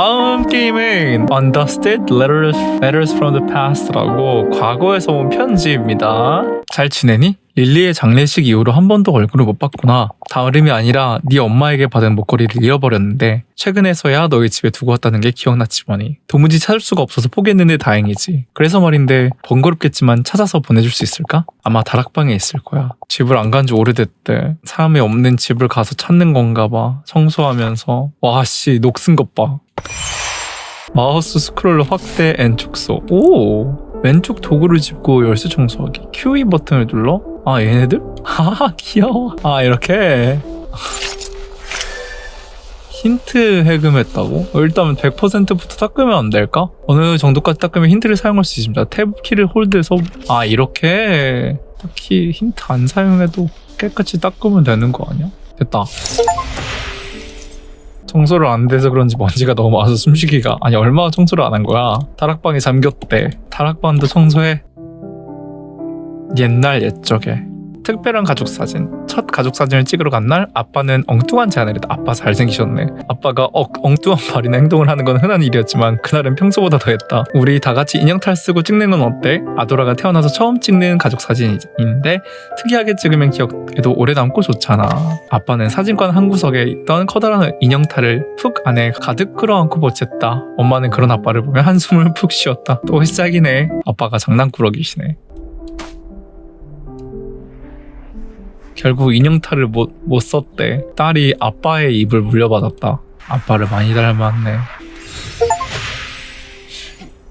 다음 게임은 Undusted Letters from the Past라고 과거에서 온 편지입니다. 잘 지내니? 릴리의 장례식 이후로 한 번도 얼굴을 못 봤구나. 다름이 아니라 네 엄마에게 받은 목걸이를 잃어버렸는데 최근에서야 너희 집에 두고 왔다는 게 기억났지 뭐니. 도무지 찾을 수가 없어서 포기했는데 다행이지. 그래서 말인데 번거롭겠지만 찾아서 보내줄 수 있을까? 아마 다락방에 있을 거야. 집을 안 간 지 오래됐대. 사람이 없는 집을 가서 찾는 건가 봐. 청소하면서. 와씨 녹슨 것 봐. 마우스 스크롤러 확대 N 축소. 오! 왼쪽 도구를 짚고 열쇠 청소하기. QE 버튼을 눌러? 아 얘네들? 하하 귀여워. 아 이렇게 힌트 해금했다고? 일단 100%부터 닦으면 안 될까? 어느 정도까지 닦으면 힌트를 사용할 수 있습니다. 탭 키를 홀드해서 아 이렇게 딱히 힌트 안 사용해도 깨끗이 닦으면 되는 거 아니야? 됐다. 청소를 안 돼서 그런지 먼지가 너무 많아서 숨쉬기가 아니 얼마나 청소를 안 한 거야. 다락방에 잠겼대. 다락방도 청소해. 옛날 옛적에 특별한 가족사진. 첫 가족사진을 찍으러 간 날 아빠는 엉뚱한 제안을 했다. 아빠 잘생기셨네. 아빠가 엉뚱한 말이나 행동을 하는 건 흔한 일이었지만 그날은 평소보다 더했다. 우리 다 같이 인형탈 쓰고 찍는 건 어때? 아도라가 태어나서 처음 찍는 가족사진인데 특이하게 찍으면 기억에도 오래 남고 좋잖아. 아빠는 사진관 한 구석에 있던 커다란 인형탈을 푹 안에 가득 끌어안고 보챘다. 엄마는 그런 아빠를 보며 한숨을 푹 쉬었다. 또 시작이네. 아빠가 장난꾸러기시네. 결국 인형탈을 못 썼대. 딸이 아빠의 입을 물려받았다. 아빠를 많이 닮았네.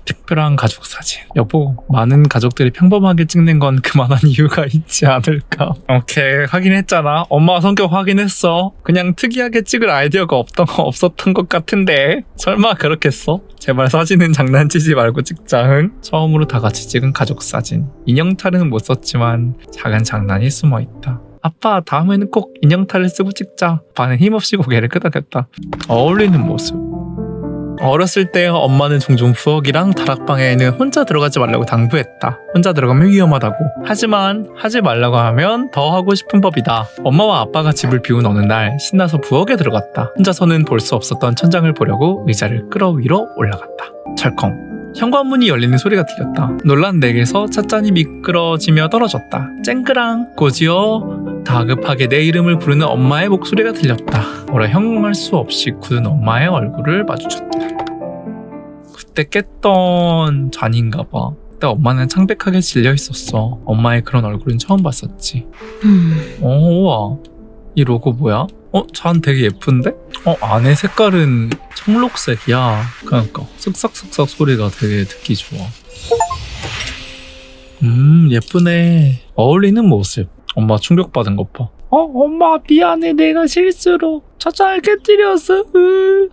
특별한 가족사진. 여보, 많은 가족들이 평범하게 찍는 건 그만한 이유가 있지 않을까? 오케이, 확인했잖아. 엄마 성격 확인했어. 그냥 특이하게 찍을 아이디어가 없었던 것 같은데 설마 그렇겠어? 제발 사진은 장난치지 말고 찍자. 응? 처음으로 다 같이 찍은 가족사진. 인형탈은 못 썼지만 작은 장난이 숨어있다. 아빠 다음에는 꼭 인형탈을 쓰고 찍자. 아빠는 힘없이 고개를 끄덕였다. 어울리는 모습. 어렸을 때 엄마는 종종 부엌이랑 다락방에는 혼자 들어가지 말라고 당부했다. 혼자 들어가면 위험하다고. 하지만 하지 말라고 하면 더 하고 싶은 법이다. 엄마와 아빠가 집을 비운 어느 날 신나서 부엌에 들어갔다. 혼자서는 볼 수 없었던 천장을 보려고 의자를 끌어 위로 올라갔다. 철컹. 현관문이 열리는 소리가 들렸다. 놀란 내게서 찻잔이 미끄러지며 떨어졌다. 쨍그랑. 고지어 다급하게 내 이름을 부르는 엄마의 목소리가 들렸다. 오래 형용할 수 없이 굳은 엄마의 얼굴을 마주쳤다. 그때 깼던 잔인가 봐. 그때 엄마는 창백하게 질려 있었어. 엄마의 그런 얼굴은 처음 봤었지. 우와. 이 로고 뭐야? 잔 되게 예쁜데? 안에 색깔은 청록색이야. 그러니까 쓱싹쓱싹 소리가 되게 듣기 좋아. 예쁘네. 어울리는 모습. 엄마 충격받은 것 봐. 엄마 미안해. 내가 실수로 찻잔을 깨뜨렸어.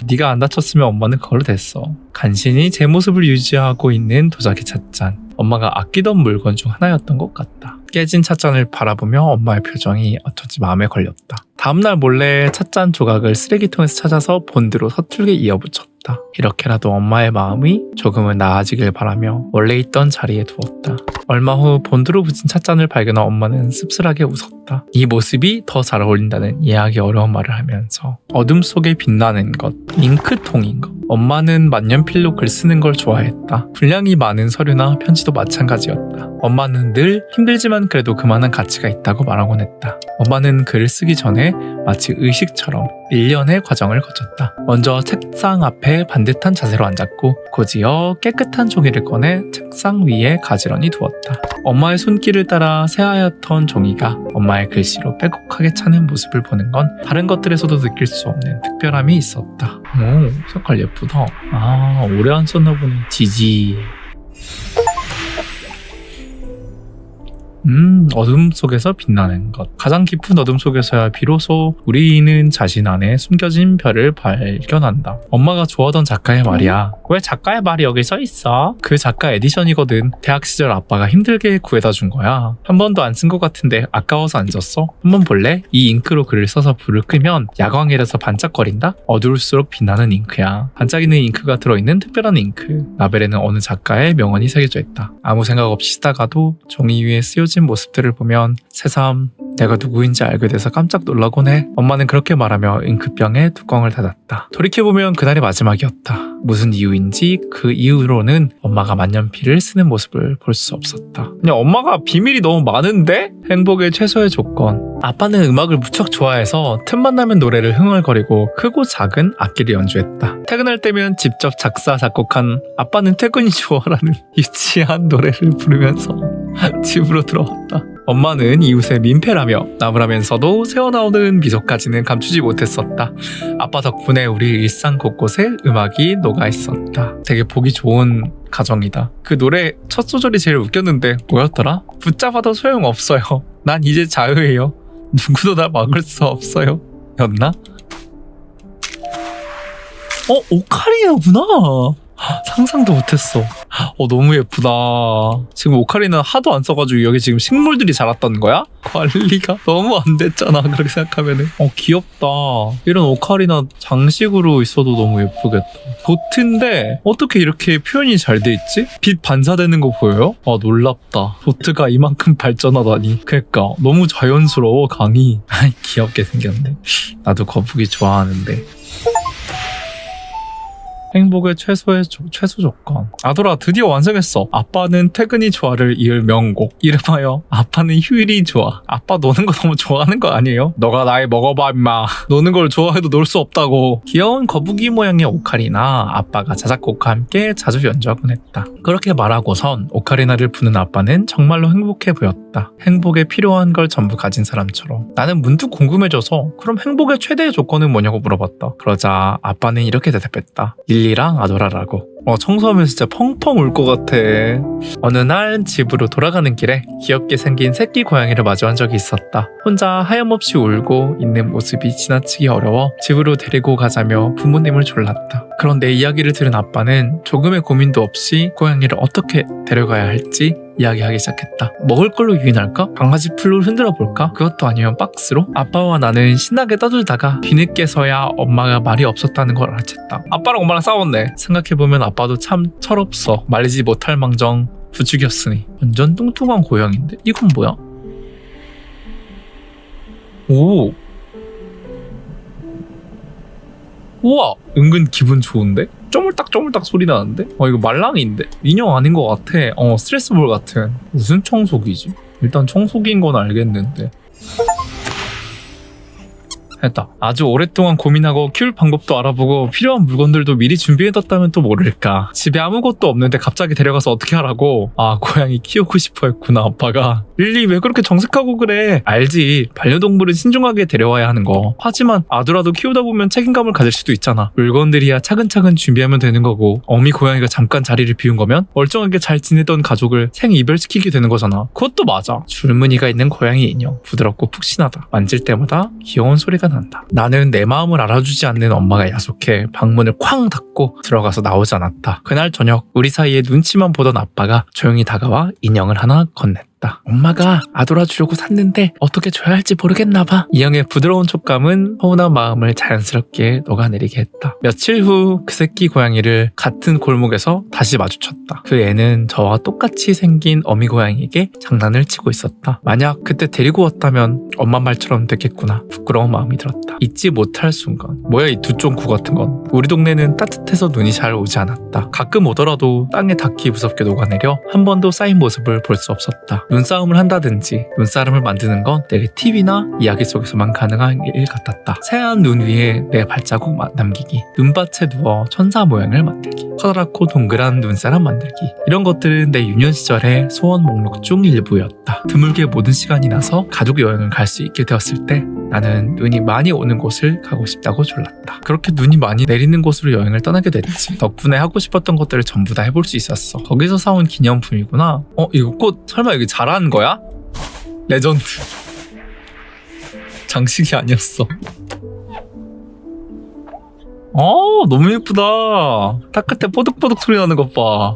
네가 안 다쳤으면 엄마는 그걸로 됐어. 간신히 제 모습을 유지하고 있는 도자기 찻잔. 엄마가 아끼던 물건 중 하나였던 것 같다. 깨진 찻잔을 바라보며 엄마의 표정이 어쩐지 마음에 걸렸다. 다음날 몰래 찻잔 조각을 쓰레기통에서 찾아서 본드로 서툴게 이어붙였다. 이렇게라도 엄마의 마음이 조금은 나아지길 바라며 원래 있던 자리에 두었다. 얼마 후 본드로 붙인 찻잔을 발견한 엄마는 씁쓸하게 웃었다. 이 모습이 더 잘 어울린다는 이해하기 어려운 말을 하면서 어둠 속에 빛나는 것, 잉크통인 것. 엄마는 만년필로 글 쓰는 걸 좋아했다. 분량이 많은 서류나 편지도 마찬가지였다. 엄마는 늘 힘들지만 그래도 그만한 가치가 있다고 말하곤 했다. 엄마는 글을 쓰기 전에 마치 의식처럼 일련의 과정을 거쳤다. 먼저 책상 앞에 반듯한 자세로 앉았고 곧이어 깨끗한 종이를 꺼내 책상 위에 가지런히 두었다. 엄마의 손길을 따라 새하얗던 종이가 엄마의 글씨로 빼곡하게 차는 모습을 보는 건 다른 것들에서도 느낄 수 없는 특별함이 있었다. 오, 색깔 예쁘다. 오래 안 썼나 보네. 지지. 어둠 속에서 빛나는 것. 가장 깊은 어둠 속에서야 비로소 우리는 자신 안에 숨겨진 별을 발견한다. 엄마가 좋아하던 작가의 말이야. 왜 작가의 말이 여기 써 있어? 그 작가 에디션이거든. 대학 시절 아빠가 힘들게 구해다 준 거야. 한 번도 안 쓴 것 같은데 아까워서 안 줬어? 한번 볼래? 이 잉크로 글을 써서 불을 끄면 야광이라서 반짝거린다? 어두울수록 빛나는 잉크야. 반짝이는 잉크가 들어있는 특별한 잉크. 라벨에는 어느 작가의 명언이 새겨져 있다. 아무 생각 없이 쓰다가도 종이 위에 쓰여진 모습들을 보면 새삼 내가 누구인지 알게 돼서 깜짝 놀라곤 해. 엄마는 그렇게 말하며 잉크병에 뚜껑을 닫았다. 돌이켜보면 그날이 마지막이었다. 무슨 이유인지 그 이후로는 엄마가 만년필을 쓰는 모습을 볼 수 없었다. 그냥 엄마가 비밀이 너무 많은데? 행복의 최소의 조건. 아빠는 음악을 무척 좋아해서 틈만 나면 노래를 흥얼거리고 크고 작은 악기를 연주했다. 퇴근할 때면 직접 작사 작곡한 아빠는 퇴근이 좋아라는 유치한 노래를 부르면서 집으로 들어왔다. 엄마는 이웃에 민폐라며 나무라면서도 새어나오는 미소까지는 감추지 못했었다. 아빠 덕분에 우리 일상 곳곳에 음악이 녹아있었다. 되게 보기 좋은 가정이다. 그 노래 첫 소절이 제일 웃겼는데 뭐였더라? 붙잡아도 소용없어요. 난 이제 자유해요. 누구도 나 막을 수 없어요. 였나? 오카리나구나. 상상도 못했어. 너무 예쁘다. 지금 오카리나 하도 안 써가지고 여기 지금 식물들이 자랐던 거야? 관리가 너무 안 됐잖아. 그렇게 생각하면은. 귀엽다. 이런 오카리나 장식으로 있어도 너무 예쁘겠다. 보트인데 어떻게 이렇게 표현이 잘 돼 있지? 빛 반사되는 거 보여요? 놀랍다. 보트가 이만큼 발전하다니. 그러니까 너무 자연스러워 강이. 귀엽게 생겼네. 나도 거북이 좋아하는데. 행복의 최소 조건. 아돌아 드디어 완성했어. 아빠는 퇴근이 좋아를 이을 명곡. 이름하여 아빠는 휴일이 좋아. 아빠 노는 거 너무 좋아하는 거 아니에요? 너가 나이 먹어봐 임마. 노는 걸 좋아해도 놀 수 없다고. 귀여운 거북이 모양의 오카리나 아빠가 자작곡과 함께 자주 연주하곤 했다. 그렇게 말하고선 오카리나를 부는 아빠는 정말로 행복해 보였다. 행복에 필요한 걸 전부 가진 사람처럼. 나는 문득 궁금해져서 그럼 행복의 최대의 조건은 뭐냐고 물어봤다. 그러자 아빠는 이렇게 대답했다. 릴리랑 아도라라고. 청소하면서 진짜 펑펑 울 것 같아. 어느 날 집으로 돌아가는 길에 귀엽게 생긴 새끼 고양이를 마주한 적이 있었다. 혼자 하염없이 울고 있는 모습이 지나치기 어려워 집으로 데리고 가자며 부모님을 졸랐다. 그런데 이야기를 들은 아빠는 조금의 고민도 없이 고양이를 어떻게 데려가야 할지 이야기하기 시작했다. 먹을 걸로 유인할까? 강아지 풀로 흔들어 볼까? 그것도 아니면 박스로? 아빠와 나는 신나게 떠들다가 뒤늦게서야 엄마가 말이 없었다는 걸 알아챘다. 아빠랑 엄마랑 싸웠네. 생각해보면 아빠도 참 철없어. 말리지 못할 망정 부죽였으니. 완전 뚱뚱한 고양인데? 이건 뭐야? 오! 우와! 은근 기분 좋은데? 쪼물딱쪼물딱 소리 나는데? 이거 말랑이인데? 인형 아닌 것 같아. 스트레스볼 같은. 무슨 청소기지? 일단 청소기인 건 알겠는데. 했다. 아주 오랫동안 고민하고 키울 방법도 알아보고 필요한 물건들도 미리 준비해뒀다면 또 모를까. 집에 아무것도 없는데 갑자기 데려가서 어떻게 하라고. 고양이 키우고 싶어 했구나 아빠가. 릴리 왜 그렇게 정색하고 그래. 알지. 반려동물은 신중하게 데려와야 하는 거. 하지만 아두라도 키우다 보면 책임감을 가질 수도 있잖아. 물건들이야 차근차근 준비하면 되는 거고 어미 고양이가 잠깐 자리를 비운 거면 멀쩡하게 잘 지내던 가족을 생이별시키게 되는 거잖아. 그것도 맞아. 줄무늬가 있는 고양이 인형. 부드럽고 푹신하다. 만질 때마다 귀여운 소리가 난다. 나는 내 마음을 알아주지 않는 엄마가 야속해 방문을 쾅 닫고 들어가서 나오지 않았다. 그날 저녁 우리 사이에 눈치만 보던 아빠가 조용히 다가와 인형을 하나 건넸다. 엄마가 아돌아 주려고 샀는데 어떻게 줘야 할지 모르겠나 봐. 인형의 부드러운 촉감은 서운한 마음을 자연스럽게 녹아내리게 했다. 며칠 후 그 새끼 고양이를 같은 골목에서 다시 마주쳤다. 그 애는 저와 똑같이 생긴 어미 고양이에게 장난을 치고 있었다. 만약 그때 데리고 왔다면 엄마 말처럼 됐겠구나. 부끄러운 마음이 들었다. 잊지 못할 순간. 뭐야 이 두쫑구 같은 건. 우리 동네는 따뜻해서 눈이 잘 오지 않았다. 가끔 오더라도 땅에 닿기 무섭게 녹아내려 한 번도 쌓인 모습을 볼 수 없었다. 눈싸움을 한다든지 눈사람을 만드는 건 내게 TV나 이야기 속에서만 가능한 일 같았다. 새하얀 눈 위에 내 발자국 남기기, 눈밭에 누워 천사 모양을 만들기, 커다랗고 동그란 눈사람 만들기, 이런 것들은 내 유년 시절의 소원 목록 중 일부였다. 드물게 모든 시간이 나서 가족 여행을 갈 수 있게 되었을 때 나는 눈이 많이 오는 곳을 가고 싶다고 졸랐다. 그렇게 눈이 많이 내리는 곳으로 여행을 떠나게 됐지. 덕분에 하고 싶었던 것들을 전부 다 해볼 수 있었어. 거기서 사온 기념품이구나. 이거 꽃 설마 여기 자라는 거야? 레전드. 장식이 아니었어. 너무 예쁘다. 닦을 때 뽀득뽀득 소리 나는 것 봐.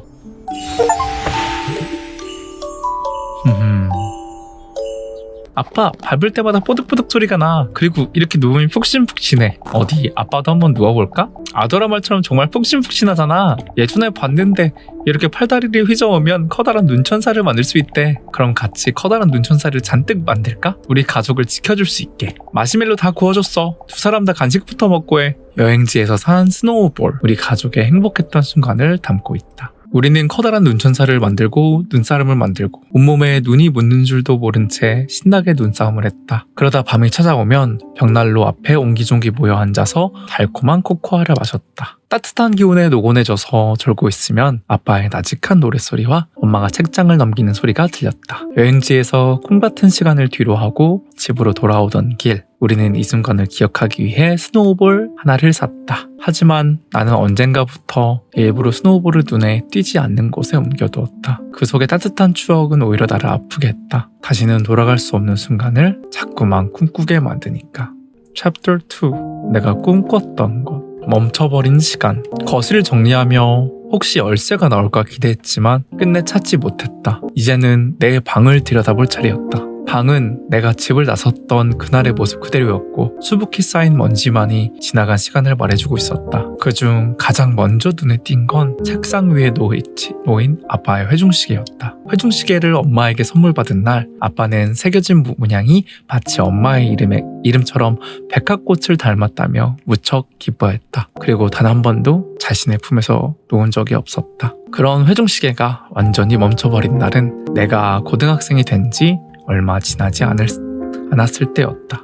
아빠 밟을 때마다 뽀득뽀득 소리가 나. 그리고 이렇게 누우면 푹신푹신해. 어디 아빠도 한번 누워볼까? 아도라 말처럼 정말 푹신푹신하잖아. 예전에 봤는데 이렇게 팔다리를 휘저으면 커다란 눈천사를 만들 수 있대. 그럼 같이 커다란 눈천사를 잔뜩 만들까? 우리 가족을 지켜줄 수 있게. 마시멜로 다 구워줬어. 두 사람 다 간식부터 먹고 해. 여행지에서 산 스노우볼. 우리 가족의 행복했던 순간을 담고 있다. 우리는 커다란 눈천사를 만들고 눈사람을 만들고 온몸에 눈이 묻는 줄도 모른 채 신나게 눈싸움을 했다. 그러다 밤이 찾아오면 벽난로 앞에 옹기종기 모여 앉아서 달콤한 코코아를 마셨다. 따뜻한 기운에 노곤해져서 졸고 있으면 아빠의 나직한 노랫소리와 엄마가 책장을 넘기는 소리가 들렸다. 여행지에서 꿈같은 시간을 뒤로하고 집으로 돌아오던 길, 우리는 이 순간을 기억하기 위해 스노우볼 하나를 샀다. 하지만 나는 언젠가부터 일부러 스노우볼을 눈에 띄지 않는 곳에 옮겨두었다. 그 속에 따뜻한 추억은 오히려 나를 아프게 했다. 다시는 돌아갈 수 없는 순간을 자꾸만 꿈꾸게 만드니까. Chapter 2. 내가 꿈꿨던 것. 멈춰버린 시간. 거실을 정리하며 혹시 열쇠가 나올까 기대했지만 끝내 찾지 못했다. 이제는 내 방을 들여다볼 차례였다. 방은 내가 집을 나섰던 그날의 모습 그대로였고 수북히 쌓인 먼지만이 지나간 시간을 말해주고 있었다. 그중 가장 먼저 눈에 띈 건 책상 위에 놓인 아빠의 회중시계였다. 회중시계를 엄마에게 선물 받은 날 아빠는 새겨진 문양이 마치 엄마의 이름처럼 백합꽃을 닮았다며 무척 기뻐했다. 그리고 단 한 번도 자신의 품에서 놓은 적이 없었다. 그런 회중시계가 완전히 멈춰버린 날은 내가 고등학생이 된 지 얼마 지나지 않았을 때였다.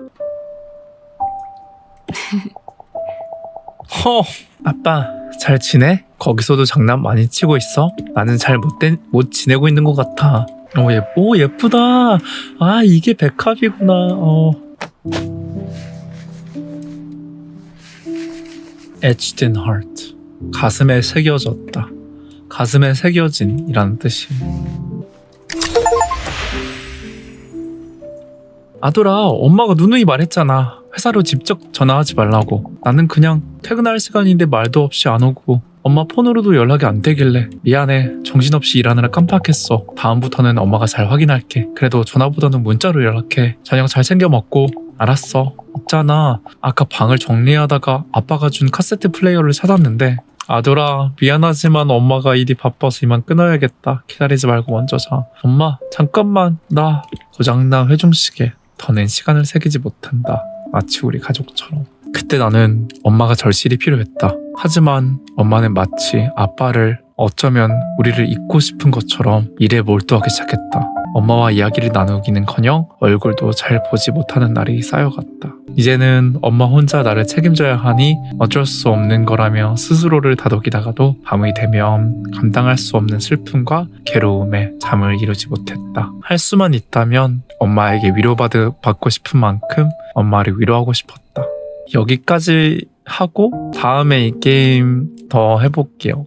아빠 잘 지내? 거기서도 장난 많이 치고 있어? 나는 잘 못 지내고 있는 것 같아. 예쁘다. 아, 이게 백합이구나. Etched in heart. 가슴에 새겨졌다. 가슴에 새겨진 이라는 뜻이. 아돌아, 엄마가 누누이 말했잖아. 회사로 직접 전화하지 말라고. 나는 그냥 퇴근할 시간인데 말도 없이 안 오고 엄마 폰으로도 연락이 안 되길래 미안해. 정신없이 일하느라 깜빡했어. 다음부터는 엄마가 잘 확인할게. 그래도 전화보다는 문자로 연락해. 저녁 잘 챙겨 먹고. 알았어. 있잖아, 아까 방을 정리하다가 아빠가 준 카세트 플레이어를 찾았는데 아돌아, 미안하지만 엄마가 일이 바빠서 이만 끊어야겠다. 기다리지 말고 먼저 자. 엄마, 잠깐만. 나 고장난 회중시계. 더는 시간을 새기지 못한다. 마치 우리 가족처럼. 그때 나는 엄마가 절실히 필요했다. 하지만 엄마는 마치 아빠를 어쩌면 우리를 잊고 싶은 것처럼 일에 몰두하기 시작했다. 엄마와 이야기를 나누기는커녕 얼굴도 잘 보지 못하는 날이 쌓여갔다. 이제는 엄마 혼자 나를 책임져야 하니 어쩔 수 없는 거라며 스스로를 다독이다가도 밤이 되면 감당할 수 없는 슬픔과 괴로움에 잠을 이루지 못했다. 할 수만 있다면 엄마에게 위로받고 싶은 만큼 엄마를 위로하고 싶었다. 여기까지 하고 다음에 이 게임 더 해볼게요.